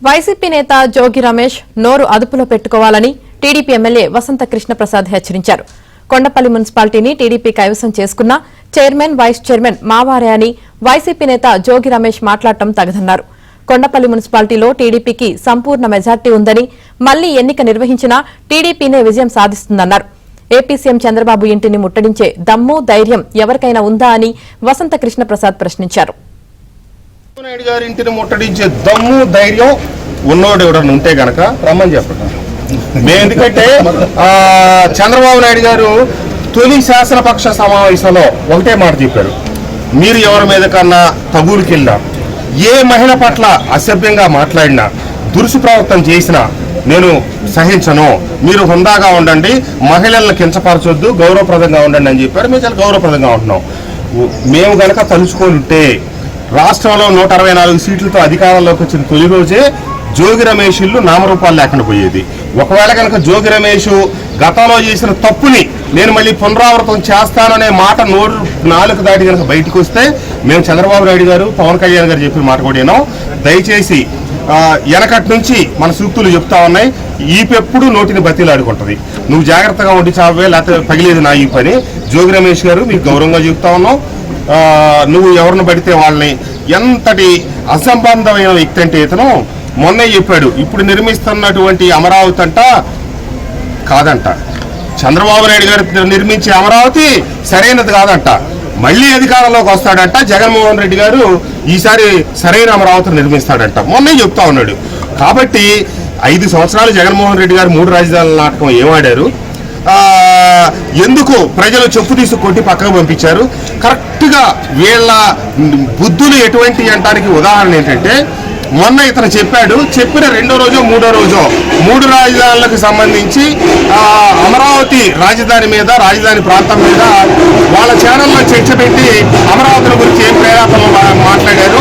YCP నేత జోగి రమేష్ నోరు అదుపులో పెట్టుకోవాలని టీడీపీ ఎమ్మెల్యే వసంత కృష్ణ ప్రసాద్ హెచ్చరించారు. కొండపల్లి మున్సిపాలిటీని టీడీపీ కైవసం చేసుకున్న చైర్మన్ వైస్ చైర్మన్ మావారే అని వైసీపీ నేత జోగి రమేష్ మాట్లాడటం తగదన్నారు. కొండపల్లి మున్సిపాలిటీలో టీడీపీకి సంపూర్ణ మెజార్టీ ఉందని మళ్లీ ఎన్నిక నిర్వహించినా టీడీపీనే విజయం సాధిస్తుందన్నారు. ఏపీ సీఎం చంద్రబాబు ఇంటిని ముట్టడించే దమ్ము ధైర్యం ఎవరికైనా ఉందా అని వసంత కృష్ణ ప్రసాద్ ప్రశ్నించారు. నాయుడు గారి ఇంటిని ముట్టడించే దమ్ము ధైర్యం ఉన్నోడు ఎవడన్నా ఉంటే గనక రమ్మని చెప్పండి. మేము ఎందుకంటే చంద్రబాబు నాయుడు గారు తొలి శాసనపక్ష సమావేశంలో ఒకటే మాట చెప్పారు, మీరు ఎవరి మీద కన్నా తగులుకెళ్ళినా ఏ మహిళ పట్ల అసభ్యంగా మాట్లాడినా దురుసు ప్రవర్తన చేసినా నేను సహించను, మీరు హుందాగా ఉండండి, మహిళలను కించపరచొద్దు, గౌరవప్రదంగా ఉండండి అని చెప్పారు. మేము చాలా గౌరవప్రదంగా ఉంటున్నాం. మేము గనక తలుచుకొని ఉంటే రాష్ట్రంలో 164 సీట్లతో అధికారంలోకి వచ్చిన తొలి రోజే జోగి రమేష్ ఇల్లు నామరూపాలు లేకుండా పోయేది. ఒకవేళ కనుక జోగి రమేష్ గతంలో చేసిన తప్పుని నేను మళ్ళీ పునరావృతం చేస్తాననే మాట నాలుగు దాటి కనుక బయటకు వస్తే మేము చంద్రబాబు నాయుడు గారు, పవన్ కళ్యాణ్ గారు చెప్పిన మాట కూడా విన్నాం. దయచేసి వెనకటి నుంచి మన సూక్తులు చెప్తా ఉన్నాయి, ఈపెప్పుడు నోటిని బతిలాడుకుంటుంది, నువ్వు జాగ్రత్తగా ఉండి చావే లేకపోతే పగిలేదు నా ఈ పని. జోగి రమేష్ గారు మీకు గౌరవంగా చెప్తా ఉన్నాం, నువ్వు ఎవరిని పడితే వాళ్ళని, ఎంతటి అసంబంధమైన వ్యక్తి అంటే ఇతను మొన్నే చెప్పాడు, ఇప్పుడు నిర్మిస్తున్నటువంటి అమరావతి అంట కాదంట, చంద్రబాబు నాయుడు గారు నిర్మించే అమరావతి సరైనది కాదంట, మళ్ళీ అధికారంలోకి వస్తాడంట, జగన్మోహన్ రెడ్డి గారు ఈసారి సరైన అమరావతిని నిర్మిస్తాడంట మొన్నే చెప్తా ఉన్నాడు. కాబట్టి 5 సంవత్సరాలు జగన్మోహన్ రెడ్డి గారు 3 రాజధానుల నాటకం ఏమాడారు, ఎందుకు ప్రజలు చెప్పు తీసి కొట్టి పక్కకు పంపించారు. కరెక్ట్గా వీళ్ళ బుద్ధులు ఎటువంటి అంటానికి ఉదాహరణ ఏంటంటే, మొన్న ఇతను చెప్పాడు, చెప్పిన 2వ రోజో 3వ రోజో 3 రాజధానులకు సంబంధించి అమరావతి రాజధాని మీద, రాజధాని ప్రాంతం మీద వాళ్ళ ఛానల్లో చర్చ పెట్టి అమరావతి గురించి ఏం ప్రేరేపణలు మాట్లాడారు,